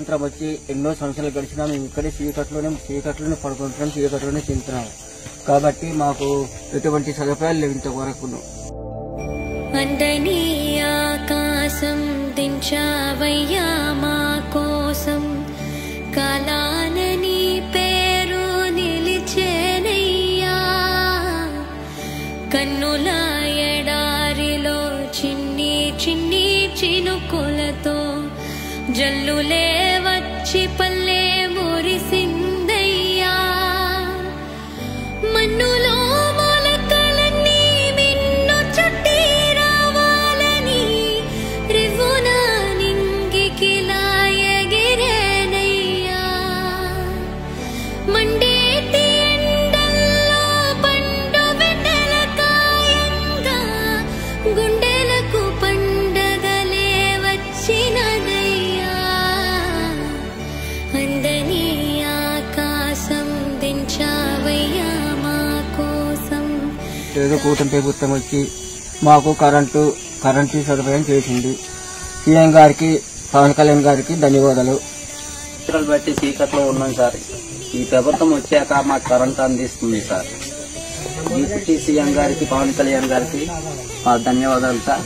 స్వాతంత్రం వచ్చి ఎన్నో సంవత్సరాలు గడిచినా మేము ఇక్కడే చీకట్లోనే పడుకుంటున్నాం, చీకట్లోనే తింటున్నాం. కాబట్టి మాకు ఎటువంటి సదుపాయాలు లేవు ఇంతవరకు. అందని ఆకాశం దించావయ్యా మా కోసం, కాలాన నీ పేరు నిలిచేనయ్యా. కన్నుల ఎడారిలో చిన్ని చిన్ని చినుకులతో జల్లులే వచ్చి పల్లె మురిసిందయ్యా. మన్నులో మొలకలన్నీ మిన్ను చుట్టి రావాలని రివ్వున నింగికిలా ఎగిరేనయ్యా. మండేటి ఎండల్లో పండు వెన్నెల కాయంగా గుండెలకు పండగలే వచ్చినదయ్యా. అందని ఆకాశం దించావయ్యా మా కోసం. ఏదో కూటమి ప్రభుత్వం వచ్చి మాకు కరెంటు సదుపాయం చేసింది. సీఎం గారికి, పవన్ కళ్యాణ్ గారికి ధన్యవాదాలు. బట్టి చీకట్లో ఉన్నాం సార్. ఈ ప్రభుత్వం వచ్చాక మాకు కరెంట్ అందిస్తుంది సార్. డిప్యూటీ సీఎం గారికి, పవన్ కళ్యాణ్ గారికి మా ధన్యవాదాలు సార్.